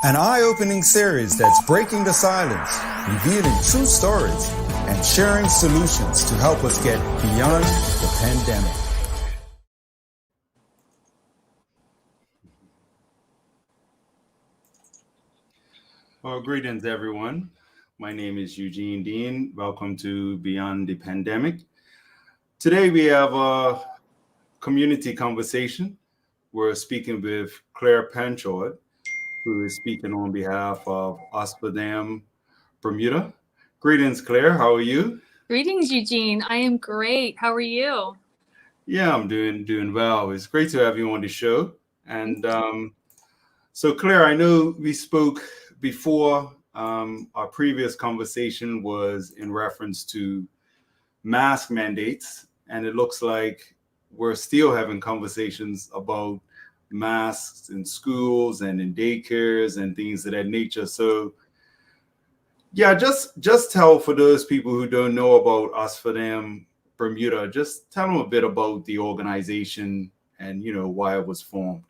An eye-opening series that's breaking the silence, revealing true stories, and sharing solutions to help us get beyond the pandemic. Well, greetings, everyone. My name is Eugene Dean. Welcome to Beyond the Pandemic. Today we have a community conversation. We're speaking with Clare Panchaud, who is speaking on behalf of Us For Them Bermuda. Greetings, Clare. How are you? Greetings, Eugene. I am great. How are you? Yeah, I'm doing well. It's great to have you on the show. And so, Clare, I know we spoke before. Our previous conversation was in reference to mask mandates, and it looks like we're still having conversations about masks in schools and in daycares and things of that nature. So yeah, just tell, for those people who don't know about Us For Them Bermuda, just tell them a bit about the organization and why it was formed.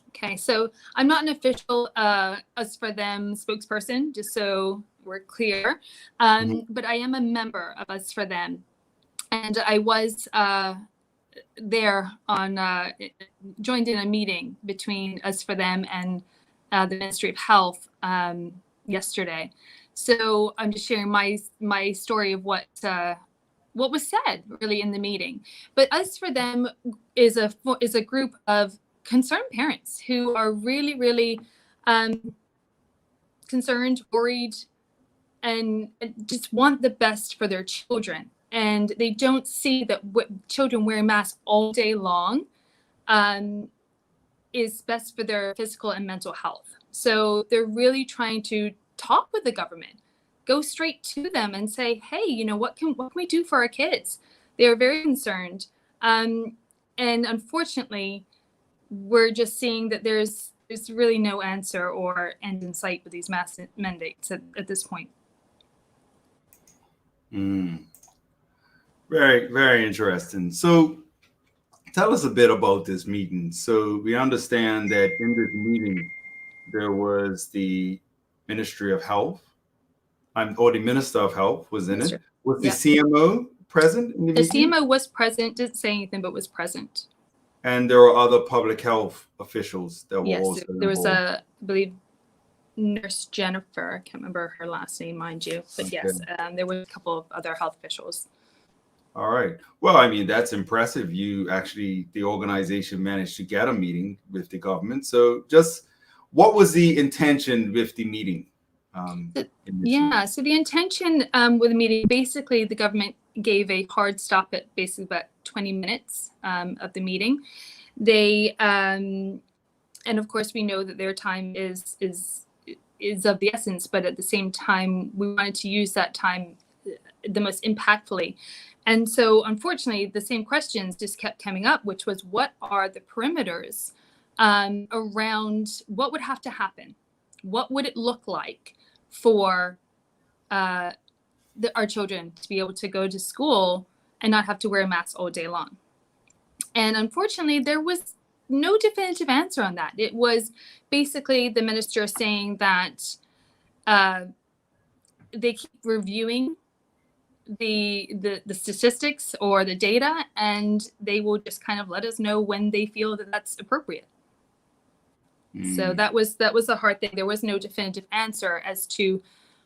Okay, so I'm not an official Us For Them spokesperson, just so we're clear, but I am a member of Us For Them, and I was there on joined in a meeting between Us For Them and the Ministry of Health yesterday. So I'm just sharing my story of what was said really in the meeting. But Us For Them is a group of concerned parents who are really, really concerned, worried, and just want the best for their children. And they don't see that children wearing masks all day long is best for their physical and mental health. So they're really trying to talk with the government, go straight to them and say, hey, what can we do for our kids? They are very concerned. And unfortunately, we're just seeing that there's really no answer or end in sight with these mask mandates at this point. Very, very interesting. So tell us a bit about this meeting. So we understand that in this meeting, there was the Ministry of Health, or the Minister of Health was in it. Was the CMO present in the meeting? The CMO was present, didn't say anything, but was present. And there were other public health officials that were also involved. There was I believe, Nurse Jennifer. I can't remember her last name, mind you. But yes, there were a couple of other health officials. All right. Well, I mean, that's impressive. The organization managed to get a meeting with the government. So just what was the intention with the meeting? So the intention with the meeting, basically the government gave a hard stop at basically about 20 minutes of the meeting. They and of course we know that their time is of the essence, but at the same time we wanted to use that time the most impactfully. And so unfortunately the same questions just kept coming up, which was, what are the perimeters around what would have to happen? What would it look like for our children to be able to go to school and not have to wear a mask all day long? And unfortunately, there was no definitive answer on that. It was basically the minister saying that they keep reviewing the statistics or the data, and they will just kind of let us know when they feel that that's appropriate. So that was the hard thing. There was no definitive answer as to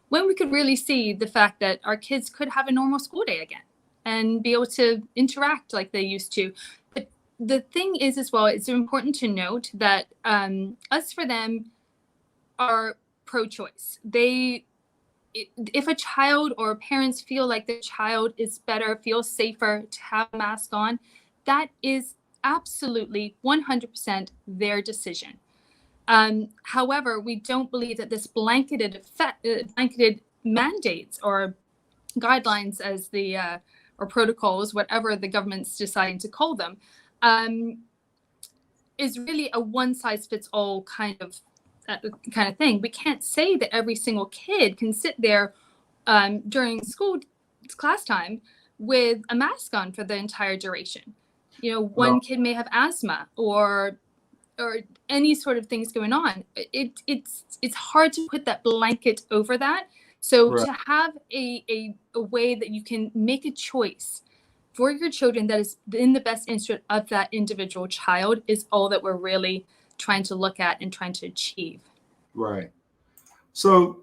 when we could really see the fact that our kids could have a normal school day again and be able to interact like they used to. But the thing is as well, it's important to note that Us For Them are pro-choice. If a child or parents feel like their child is better, feels safer to have a mask on, that is absolutely 100% their decision. However, we don't believe that this blanketed mandates or guidelines as or protocols, whatever the government's deciding to call them, is really a one-size-fits-all kind of thing. We can't say that every single kid can sit there during class time with a mask on for the entire duration. One kid may have asthma or any sort of things going on, it's hard to put that blanket over that. So Right. to have a way that you can make a choice for your children that is in the best interest of that individual child is all that we're really trying to look at and trying to achieve. Right. So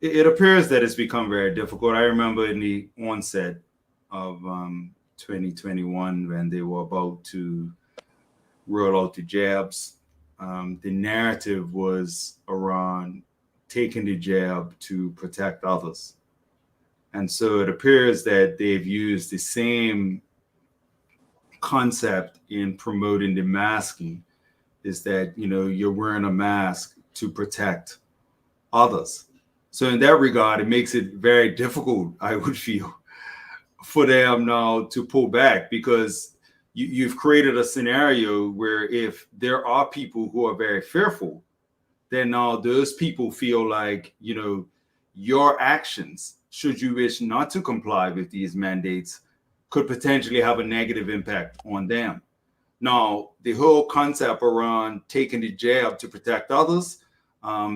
it appears that it's become very difficult. I remember in the onset of 2021, when they were about to roll out the jabs, the narrative was around taking the jab to protect others. And so it appears that they've used the same concept in promoting the masking, is that, you're wearing a mask to protect others. So in that regard, it makes it very difficult, I would feel, for them now to pull back, because you've created a scenario where if there are people who are very fearful, then now those people feel like, your actions, should you wish not to comply with these mandates, could potentially have a negative impact on them. Now, the whole concept around taking the jab to protect others,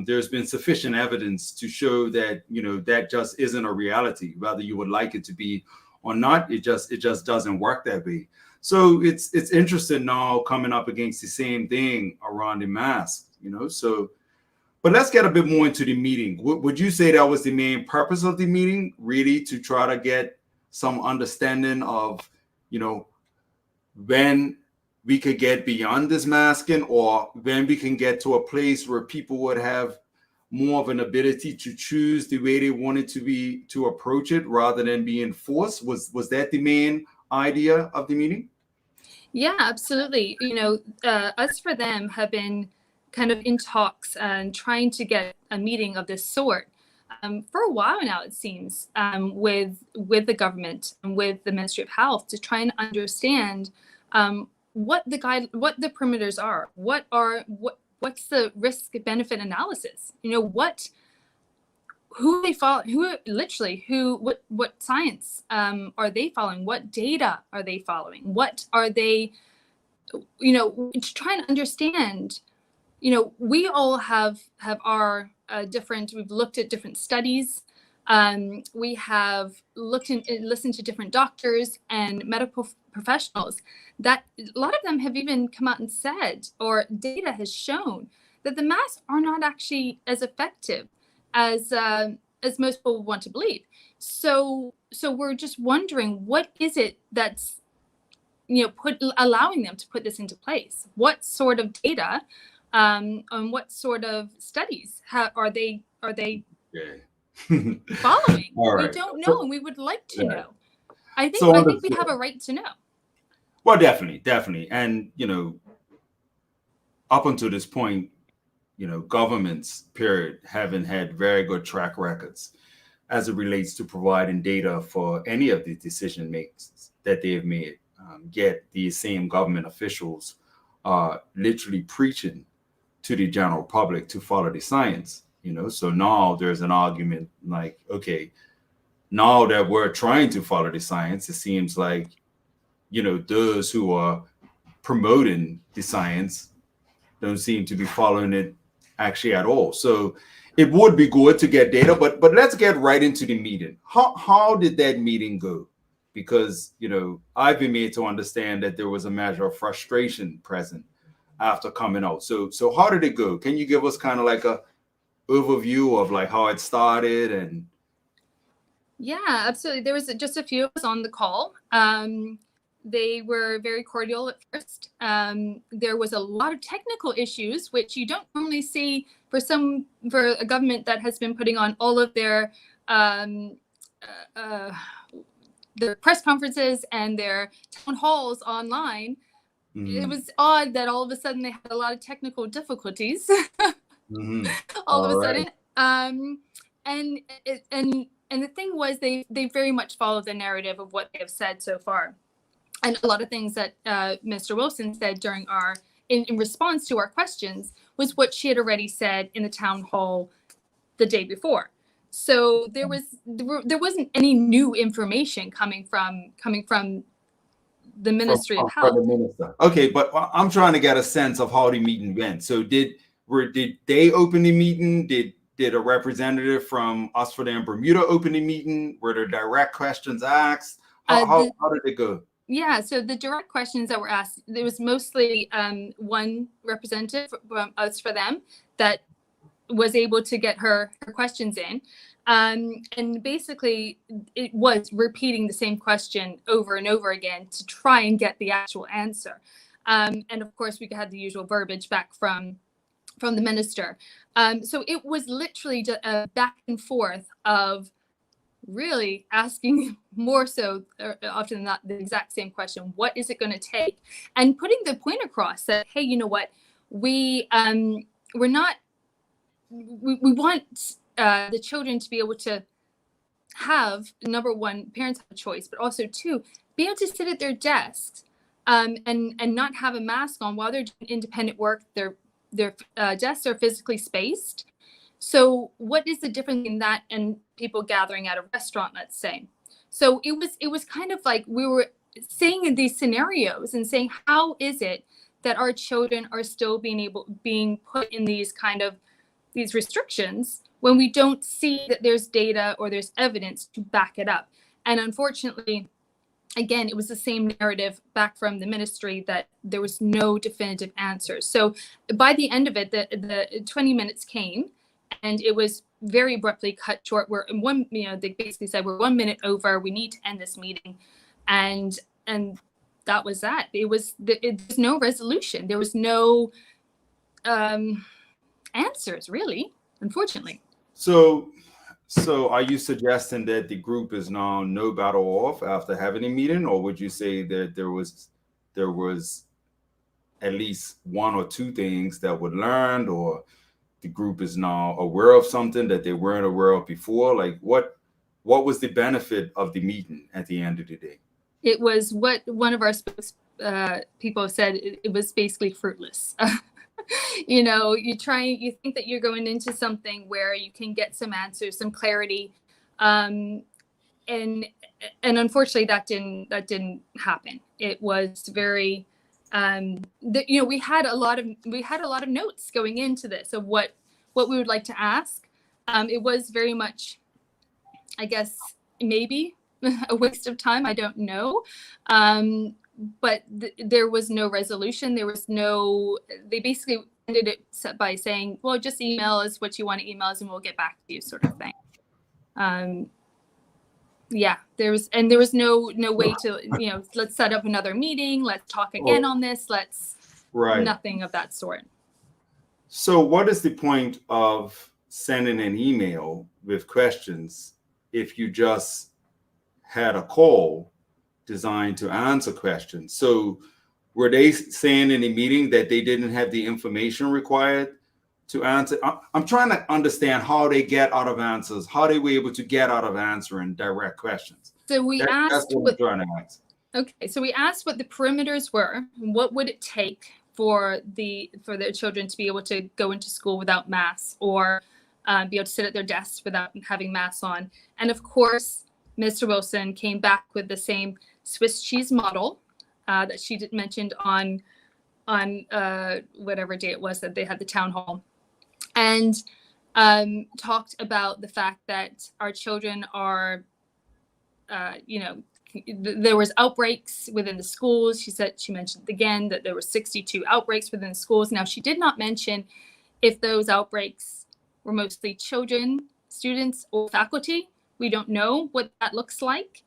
there's been sufficient evidence to show that, that just isn't a reality, whether you would like it to be or not. It just doesn't work that way. So it's interesting now coming up against the same thing around the mask, so. But let's get a bit more into the meeting. Would you say that was the main purpose of the meeting, really to try to get some understanding of, when we could get beyond this masking, or when we can get to a place where people would have more of an ability to choose the way they wanted to approach it rather than being forced? Was that the main idea of the meeting? Yeah, absolutely. Us For Them have been kind of in talks and trying to get a meeting of this sort for a while now, it seems, with the government and with the Ministry of Health, to try and understand what the perimeters are, what's the risk benefit analysis, who they follow, what science are they following, what data are they following, what are they, to try and understand. We all have our different, we've looked at different studies. We have looked and listened to different doctors and medical professionals that a lot of them have even come out and said, or data has shown, that the masks are not actually as effective as most people want to believe. So we're just wondering, what is it that's, allowing them to put this into place? What sort of data and what sort of studies are they following? Right. We don't know, and we would like to know. I think we have a right to know. Well, definitely. And, up until this point, governments, period, haven't had very good track records as it relates to providing data for any of the decision makers that they have made. Yet these same government officials are literally preaching to the general public to follow the science, So now there's an argument like, okay, now that we're trying to follow the science, it seems like, those who are promoting the science don't seem to be following it actually at all. So it would be good to get data, but let's get right into the meeting. How did that meeting go? Because, I've been made to understand that there was a measure of frustration present after coming out. So how did it go? Can you give us kind of like a overview of like how it started? And yeah, absolutely. There was just a few of us on the call. They were very cordial at first. There was a lot of technical issues, which you don't normally see for a government that has been putting on all of their press conferences and their town halls online. It was odd that all of a sudden they had a lot of technical difficulties. All of a sudden. And the thing was, they very much followed the narrative of what they have said so far. And a lot of things that Mr. Wilson said during in response to our questions was what she had already said in the town hall the day before. So there wasn't any new information coming from the Ministry of from Health. the minister. Okay, but I'm trying to get a sense of how the meeting went. So did they open the meeting? Did a representative from Us For Them Bermuda open the meeting? Were there direct questions asked? How did it go? Yeah, so the direct questions that were asked, there was mostly one representative from Us For Them that was able to get her questions in. And basically, it was repeating the same question over and over again to try and get the actual answer. And of course, we had the usual verbiage back from the minister. So it was literally just a back and forth of really asking more so often than not the exact same question. What is it going to take? And putting the point across that, hey, you know what, we want the children to be able to have, number one, parents have a choice, but also two, be able to sit at their desks and not have a mask on while they're doing independent work. Their desks are physically spaced. So what is the difference in that and people gathering at a restaurant, let's say? So it was kind of like we were saying in these scenarios and saying, how is it that our children are still being put in these restrictions when we don't see that there's data or there's evidence to back it up? And unfortunately, again, it was the same narrative back from the ministry that there was no definitive answers. So by the end of it, the 20 minutes came, and it was very abruptly cut short. They basically said, we're 1 minute over. We need to end this meeting, and that was that. There's no resolution. There was no answers, really, unfortunately. So are you suggesting that the group is now no better off after having a meeting, or would you say that there was at least one or two things that were learned, or the group is now aware of something that they weren't aware of before? Like what was the benefit of the meeting at the end of the day? It was what one of our people said. It was basically fruitless. You know, you think that you're going into something where you can get some answers, some clarity, and unfortunately that didn't happen. It was very, we had a lot of notes going into this of what we would like to ask. It was very much, I guess, maybe a waste of time. I don't know. But there was no resolution. They basically ended it by saying, well, just email us what you want to email us and we'll get back to you, sort of thing. There was no way to, let's set up another meeting. Let's talk again on this. Nothing of that sort. So what is the point of sending an email with questions if you just had a call designed to answer questions? So were they saying in the meeting that they didn't have the information required to answer? I'm trying to understand how they get out of answers, how they were able to get out of answering direct questions. So that's what I'm trying to ask. Okay, so we asked what the perimeters were, and what would it take for their children to be able to go into school without masks, or be able to sit at their desks without having masks on. And of course, Mr. Wilson came back with the same Swiss cheese model that she mentioned on whatever day it was that they had the town hall, and talked about the fact that our children are, there was outbreaks within the schools. She mentioned again that there were 62 outbreaks within the schools. Now, she did not mention if those outbreaks were mostly children, students, or faculty. We don't know what that looks like.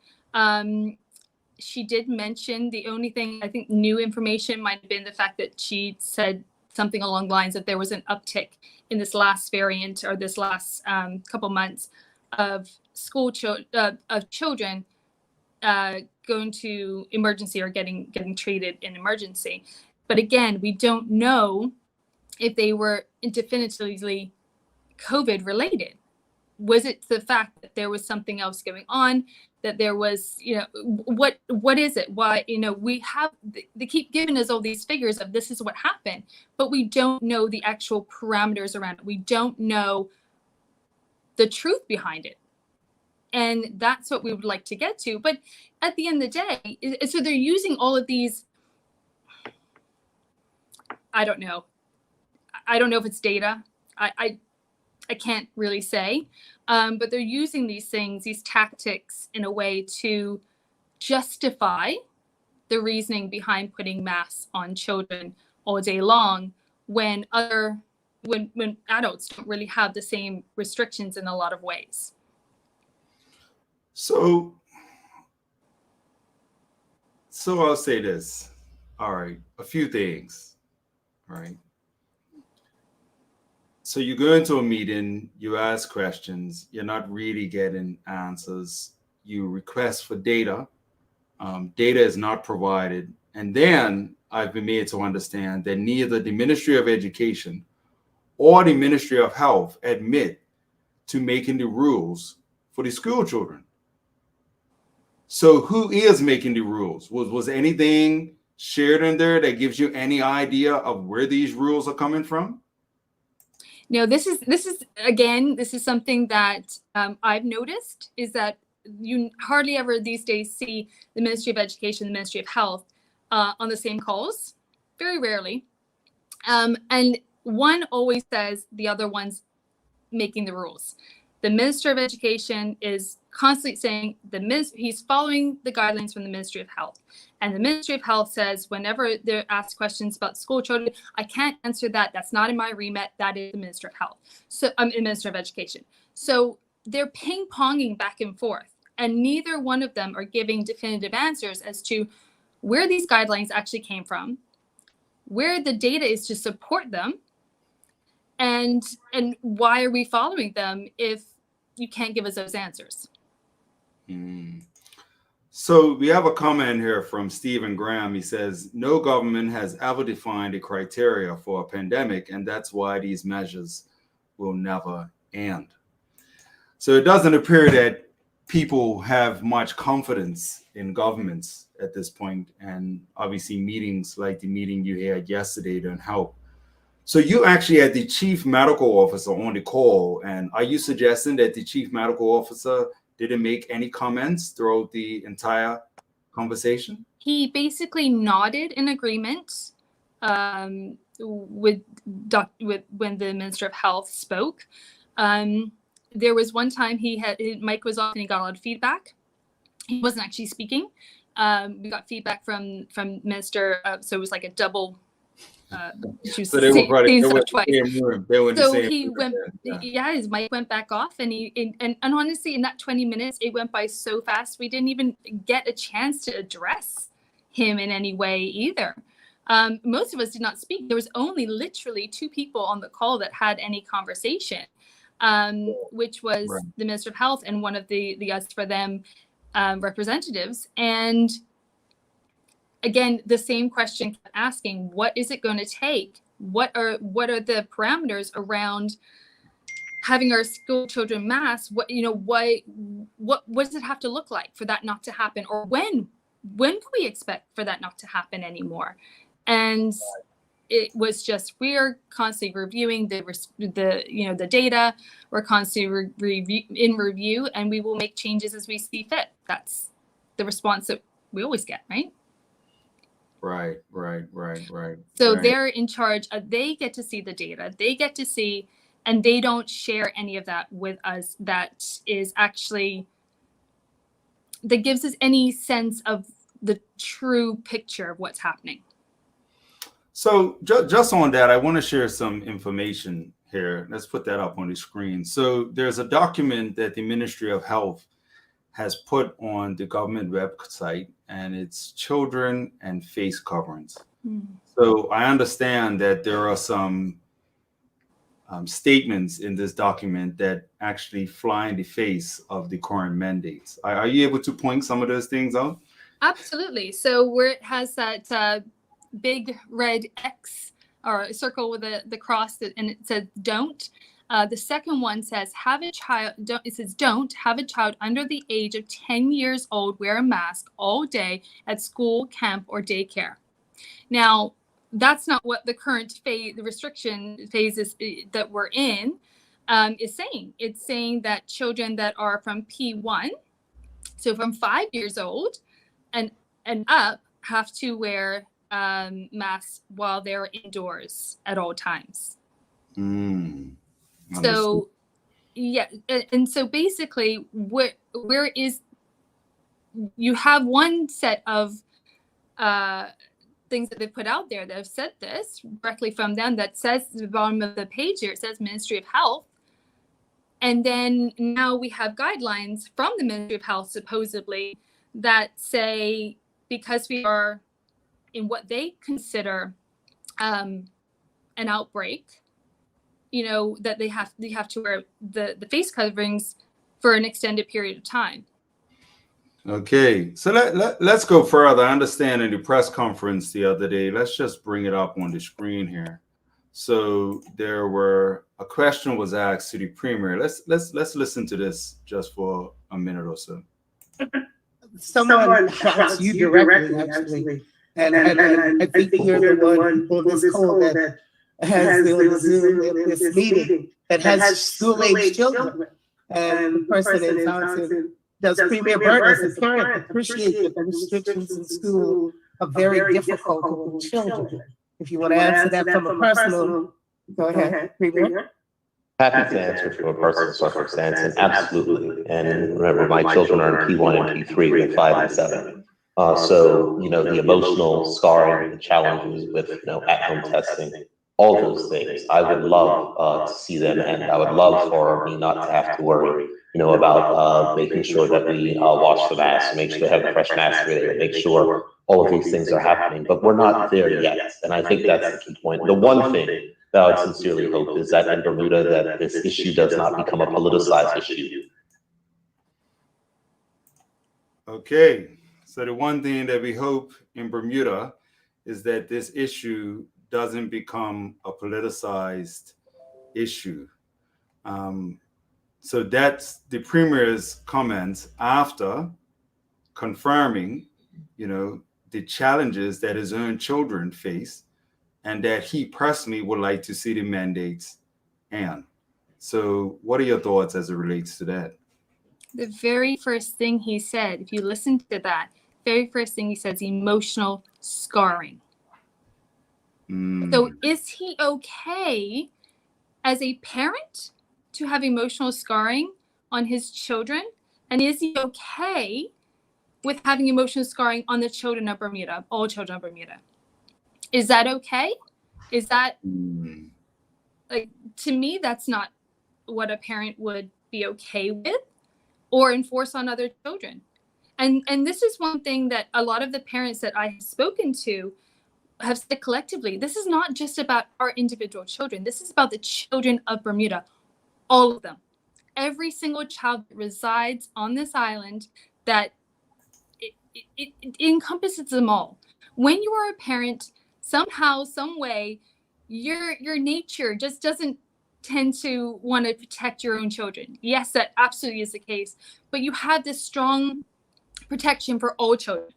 She did mention the only thing, I think, new information might have been the fact that she said something along the lines that there was an uptick in this last variant, or this last couple months, of children going to emergency or getting treated in emergency. But again, we don't know if they were definitively COVID related. Was it the fact that there was something else going on, that there was, what is it? Why, they keep giving us all these figures of this is what happened, but we don't know the actual parameters around it. We don't know the truth behind it. And that's what we would like to get to. But at the end of the day, so they're using all of these, I don't know if it's data. I can't really say, but they're using these things, these tactics, in a way to justify the reasoning behind putting masks on children all day long, when adults don't really have the same restrictions in a lot of ways. So I'll say this. All right, a few things. All right. So you go into a meeting, you ask questions, you're not really getting answers. You request for data. Data is not provided. And then I've been made to understand that neither the Ministry of Education or the Ministry of Health admit to making the rules for the school children. So who is making the rules? Was anything shared in there that gives you any idea of where these rules are coming from? No, this is something that I've noticed, is that you hardly ever these days see the Ministry of Education, the Ministry of Health on the same calls, very rarely. And one always says the other one's making the rules. The Minister of Education is constantly saying he's following the guidelines from the Ministry of Health. And the Ministry of Health says, whenever they're asked questions about school children, I can't answer that. That's not in my remit. That is the Minister of Health. So I'm the Minister of Education. So they're ping-ponging back and forth. And neither one of them are giving definitive answers as to where these guidelines actually came from, where the data is to support them, and why are we following them if you can't give us those answers? So we have a comment here from Stephen Graham. He says, no government has ever defined a criteria for a pandemic, and that's why these measures will never end. So it doesn't appear that people have much confidence in governments at this point, and obviously meetings like the meeting you had yesterday don't help. So you actually had the chief medical officer on the call, and are you suggesting that the chief medical officer didn't make any comments throughout the entire conversation? He basically nodded in agreement with when the Minister of Health spoke. There was one time his mic was off and he got a lot of feedback. He wasn't actually speaking. We got feedback from Minister, so it was like a double. So they were probably twice. His mic went back off, and honestly, in that 20 minutes, it went by so fast. We didn't even get a chance to address him in any way either. Most of us did not speak. There was only literally 2 people on the call that had any conversation, which was the Minister of Health and one of the Us For Them representatives. And again, the same question kept asking, what is it going to take? What are the parameters around having our school children masked? What does it have to look like for that not to happen? Or when can we expect for that not to happen anymore? And it was just, we are constantly reviewing the data. We're constantly in review, and we will make changes as we see fit. That's the response that we always get, right? Right. So they're in charge. They get to see the data. They get to see, and they don't share any of that with us. That is actually, that gives us any sense of the true picture of what's happening. So just on that, I want to share some information here. Let's put that up on the screen. So there's a document that the Ministry of Health has put on the government website, and it's children and face coverings. So I understand that there are some statements in this document that actually fly in the face of the current mandates. Are you able to point some of those things out? Absolutely. So where it has that big red X or a circle with the cross, and it says don't. The second one says don't have a child under the age of 10 years old wear a mask all day at school, camp, or daycare. Now, that's not what the current the restriction phase is that we're in. is saying. It's saying that children that are from P1, so from 5 years old and up, have to wear masks while they're indoors at all times. So yeah, and so basically, where is, you have one set of things that they put out there that have said this directly from them, that says at the bottom of the page here, it says Ministry of Health. And then now we have guidelines from the Ministry of Health, supposedly, that say, because we are in what they consider an outbreak, that they have to wear the face coverings for an extended period of time. Okay, so let's go further. I understand in the press conference the other day, let's just bring it up on the screen here. So a question was asked to the premier. Let's listen to this just for a minute or so. Someone asked you directly, actually, and I think you're the one who pulled this code that has this meeting that has school-age children, and the person is answering, does Premier Burton as a parent appreciate that the restrictions in school are very difficult on children? If you want to answer that from a personal, go ahead, Premier. Happy to answer from a personal circumstance, and absolutely. And remember, my children are in P1 and P3, they're 5 and 7. So, the emotional scarring, the challenges with, at-home testing, all those things, I would love to see them, and I would love for me not to have to worry, about making sure that we wash the masks, make sure they have a fresh mask ready, make sure all of these things are happening. But we're not there yet, and I think that's the key point. The one thing that I would sincerely hope is that in Bermuda, that this issue does not become a politicized issue. Okay, so the one thing that we hope in Bermuda is that this issue doesn't become a politicized issue. So that's the premier's comments after confirming, the challenges that his own children face, and that he personally would like to see the mandates end. So what are your thoughts as it relates to that? The very first thing he said, if you listen to that, very first thing he said is emotional scarring. So is he okay as a parent to have emotional scarring on his children? And is he okay with having emotional scarring on the children of Bermuda, all children of Bermuda? Is that okay? Is that, to me, that's not what a parent would be okay with or enforce on other children. And this is one thing that a lot of the parents that I have spoken to have said collectively. This is not just about our individual children. This is about the children of Bermuda, all of them. Every single child that resides on this island, that it encompasses them all. When you are a parent, somehow, some way, your nature just doesn't tend to want to protect your own children. Yes, that absolutely is the case. But you have this strong protection for all children.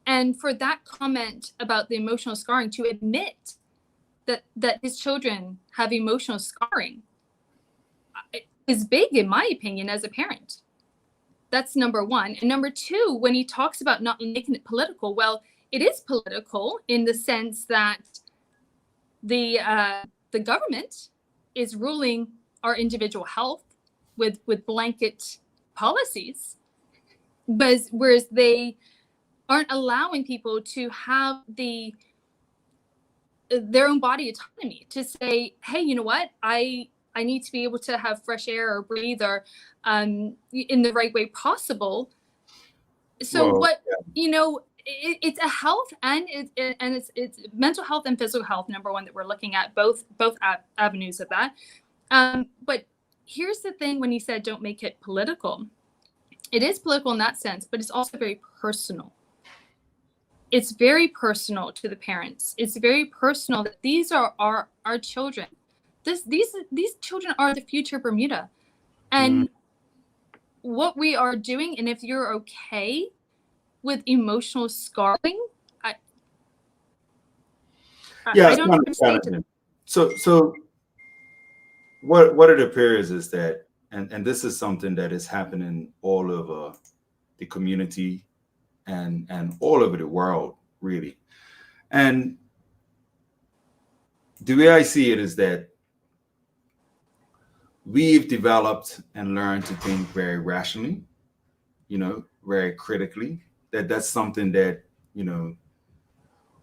And for that comment about the emotional scarring, to admit that his children have emotional scarring is big, in my opinion, as a parent. That's number one. And number two, when he talks about not making it political, well, it is political in the sense that the government is ruling our individual health with blanket policies, whereas they aren't allowing people to have their own body autonomy to say, hey, you know what, I need to be able to have fresh air or breathe or in the right way possible. So it's a health and it's mental health and physical health, number one, that we're looking at, both avenues of that. But here's the thing, when he said don't make it political, it is political in that sense, but it's also very personal. It's very personal to the parents. It's very personal that these are our children. These children are the future Bermuda. And what we are doing, and if you're okay with emotional scarring, I don't understand. So what it appears is that, and this is something that is happening all over the community and all over the world, really. And the way I see it is that we've developed and learned to think very rationally, very critically. That's something that,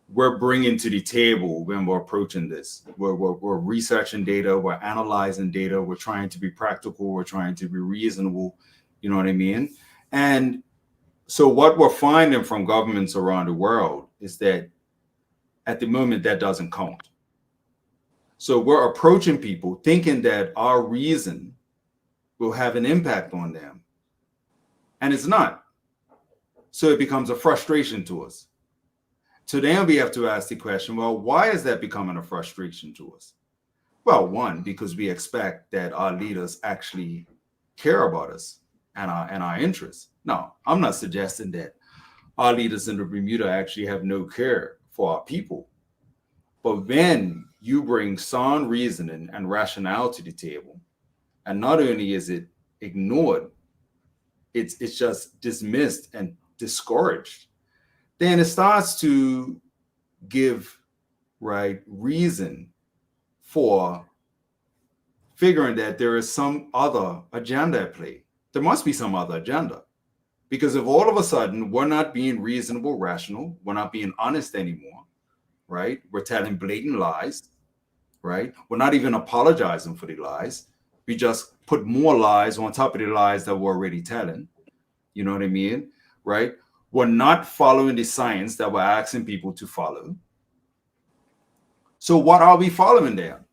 we're bringing to the table when we're approaching this. We're researching data, we're analyzing data, we're trying to be practical, we're trying to be reasonable, you know what I mean? And so what we're finding from governments around the world is that at the moment that doesn't count. So we're approaching people thinking that our reason will have an impact on them. And it's not. So it becomes a frustration to us. So then we have to ask the question, well, why is that becoming a frustration to us? Well, one, because we expect that our leaders actually care about us and our interests. Now, I'm not suggesting that our leaders in the Bermuda actually have no care for our people. But when you bring sound reasoning and rationale to the table, and not only is it ignored, it's just dismissed and discouraged, then it starts to give reason for figuring that there is some other agenda at play. There must be some other agenda. Because if all of a sudden we're not being reasonable, rational, we're not being honest anymore, right? We're telling blatant lies, right? We're not even apologizing for the lies. We just put more lies on top of the lies that we're already telling. You know what I mean? Right? We're not following the science that we're asking people to follow. So what are we following there?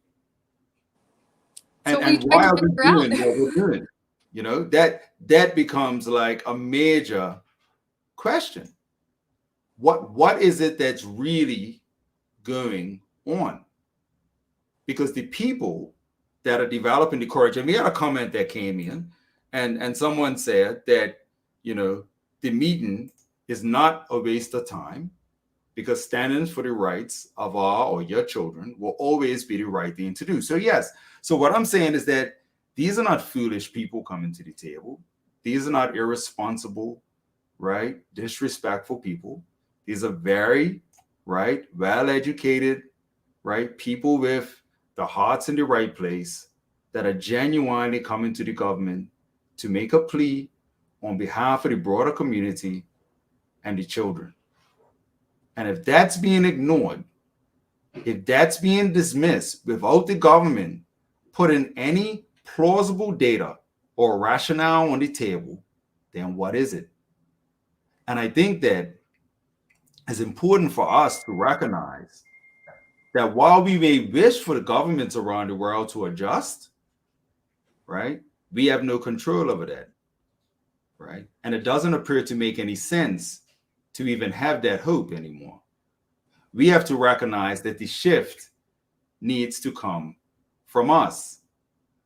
And why are we doing what we're doing? That becomes like a major question. What is it that's really going on? Because the people that are developing the courage, and we had a comment that came in, and someone said that, the meeting is not a waste of time because standing for the rights of our or your children will always be the right thing to do. So yes. So what I'm saying is that these are not foolish people coming to the table. These are not irresponsible, right? Disrespectful people. These are very, right, well-educated, right, people with the hearts in the right place that are genuinely coming to the government to make a plea on behalf of the broader community and the children. And if that's being ignored, if that's being dismissed without the government putting any plausible data or rationale on the table, then what is it? And I think that it's important for us to recognize that while we may wish for the governments around the world to adjust, right, we have no control over that, right? And it doesn't appear to make any sense to even have that hope anymore. We have to recognize that the shift needs to come from us.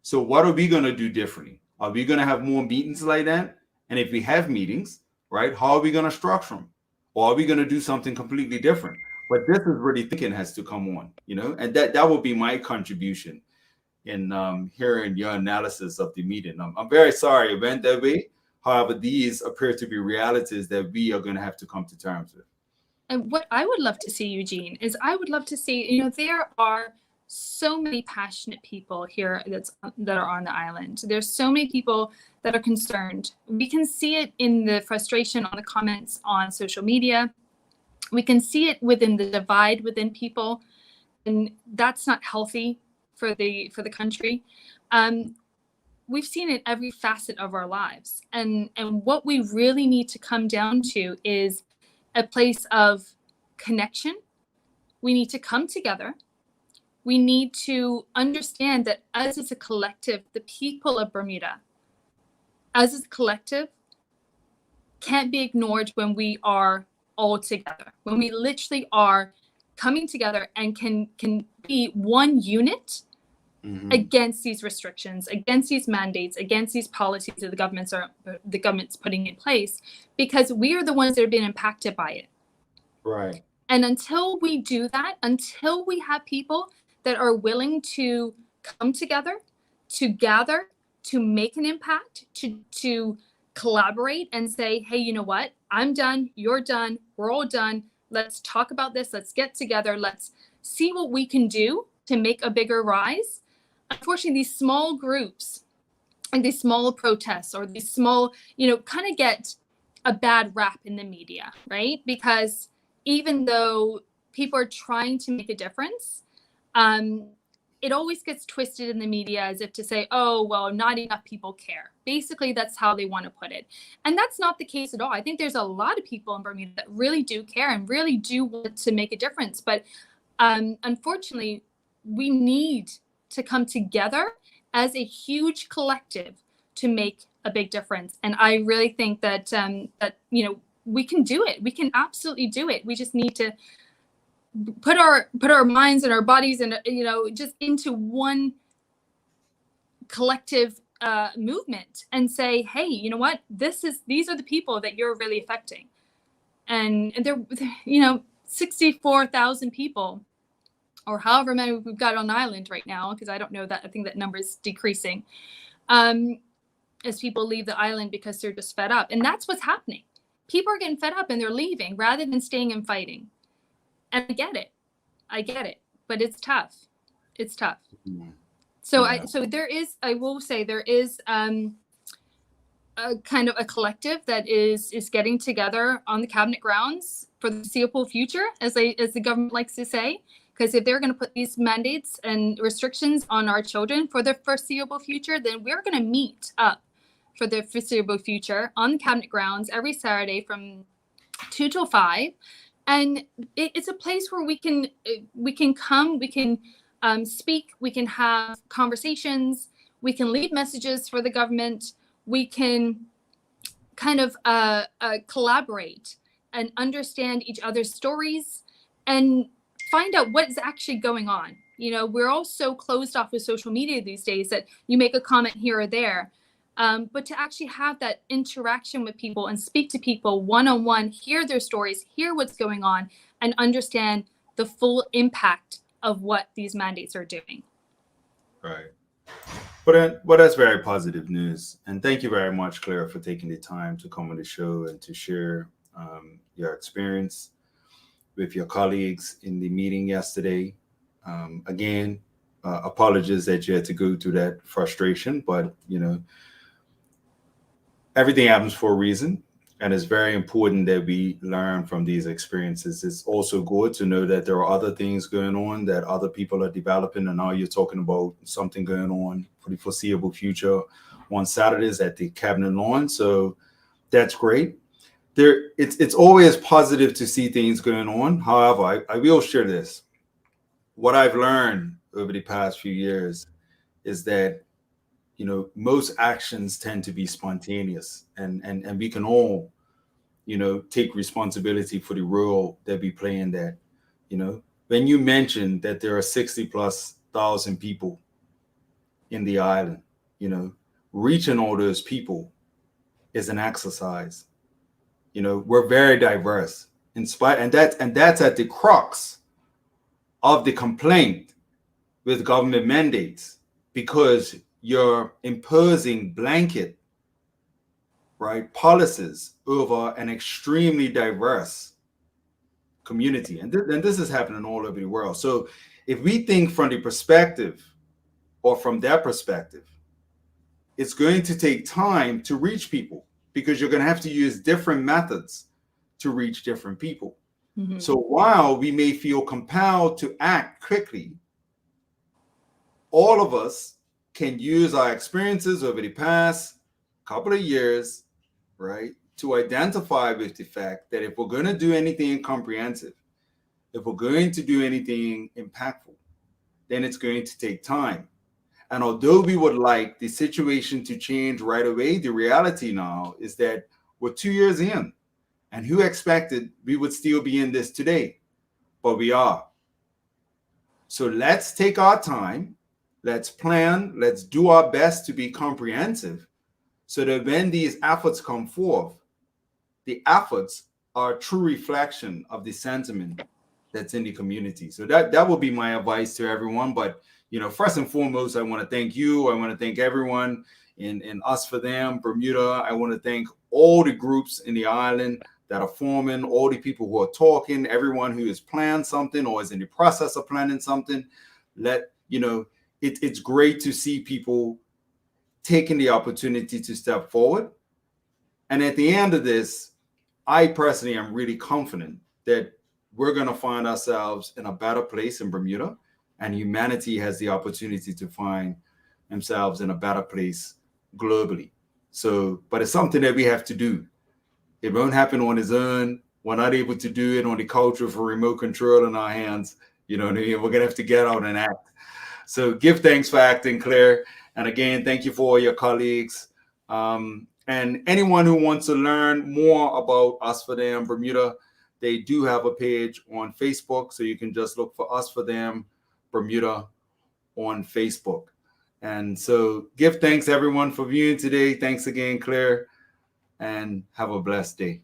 So what are we going to do differently? Are we going to have more meetings like that? And if we have meetings, right, how are we going to structure them? Or are we going to do something completely different? But this is really thinking has to come on, and that will be my contribution in hearing your analysis of the meeting. I'm very sorry it went that way. However, these appear to be realities that we are going to have to come to terms with. And what I would love to see, Eugene, is I would love to see, there are so many passionate people here that are on the island. There's so many people that are concerned. We can see it in the frustration on the comments on social media. We can see it within the divide within people, and that's not healthy for the country. We've seen it every facet of our lives, and what we really need to come down to is a place of connection. We need to come together. We need to understand that us as a collective, the people of Bermuda, us as a collective, can't be ignored when we are all together, when we literally are coming together and can be one unit against these restrictions, against these mandates, against these policies that the government's putting in place, because we are the ones that are being impacted by it. Right. And until we do that, until we have people that are willing to come together, to gather, to make an impact, to collaborate and say, hey, you know what? I'm done. You're done. We're all done. Let's talk about this. Let's get together. Let's see what we can do to make a bigger rise. Unfortunately, these small groups and these small protests or these small, kind of get a bad rap in the media, right? Because even though people are trying to make a difference, it always gets twisted in the media as if to say, oh, well, not enough people care. Basically, that's how they want to put it. And that's not the case at all. I think there's a lot of people in Bermuda that really do care and really do want to make a difference. But unfortunately, we need to come together as a huge collective to make a big difference. And I really think that, we can do it. We can absolutely do it. We just need to put our minds and our bodies and just into one collective movement and say, hey, you know what, these are the people that you're really affecting. And they're 64,000 people or however many we've got on island right now, because I don't know that, I think that number is decreasing as people leave the island because they're just fed up. And that's what's happening. People are getting fed up and they're leaving rather than staying and fighting. And I get it, but it's tough. It's tough. So I will say there is a kind of a collective that is getting together on the cabinet grounds for the foreseeable future, as the government likes to say, because if they're going to put these mandates and restrictions on our children for the foreseeable future, then we're going to meet up for the foreseeable future on the cabinet grounds every Saturday from 2 till 5. And it's a place where we can come, we can speak, we can have conversations, we can leave messages for the government, we can kind of collaborate and understand each other's stories and find out what's actually going on. We're all so closed off with social media these days that you make a comment here or there. But to actually have that interaction with people and speak to people one-on-one, hear their stories, hear what's going on, and understand the full impact of what these mandates are doing. Right. But that's very positive news. And thank you very much, Clare, for taking the time to come on the show and to share your experience with your colleagues in the meeting yesterday. Again, apologies that you had to go through that frustration, but, everything happens for a reason, and it's very important that we learn from these experiences. It's also good to know that there are other things going on that other people are developing, and now you're talking about something going on for the foreseeable future on Saturdays at the Cabinet Lawn. So that's great. It's always positive to see things going on. However, I will share this. What I've learned over the past few years is that most actions tend to be spontaneous, and we can all, take responsibility for the role that we play in that. When you mentioned that there are 60,000+ people in the island, reaching all those people is an exercise. We're very diverse and that's at the crux of the complaint with government mandates, because you're imposing blanket, right, policies over an extremely diverse community. And this is happening all over the world. So if we think from the perspective or from their perspective, it's going to take time to reach people, because you're going to have to use different methods to reach different people. Mm-hmm. So while we may feel compelled to act quickly, all of us can use our experiences over the past couple of years, right, to identify with the fact that if we're going to do anything comprehensive, if we're going to do anything impactful, then it's going to take time. And although we would like the situation to change right away, the reality now is that we're 2 years in, and who expected we would still be in this today? But we are. So let's take our time. Let's plan, let's do our best to be comprehensive, so that when these efforts come forth, the efforts are a true reflection of the sentiment that's in the community. So that will be my advice to everyone. But, first and foremost, I want to thank you. I want to thank everyone in Us For Them Bermuda. I want to thank all the groups in the island that are forming, all the people who are talking, everyone who has planned something or is in the process of planning something. It's great to see people taking the opportunity to step forward. And at the end of this, I personally am really confident that we're going to find ourselves in a better place in Bermuda, and humanity has the opportunity to find themselves in a better place globally. But it's something that we have to do. It won't happen on its own. We're not able to do it on the couch with a remote control in our hands. You know what I mean? We're going to have to get out and act. So give thanks for acting, Claire. And again, thank you for all your colleagues. And anyone who wants to learn more about Us For Them Bermuda, they do have a page on Facebook. So you can just look for Us For Them Bermuda on Facebook. And so give thanks, everyone, for viewing today. Thanks again, Claire, and have a blessed day.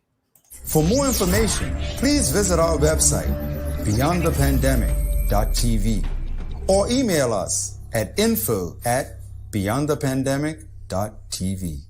For more information, please visit our website, beyondthepandemic.tv, or email us at info@beyondthepandemic.tv.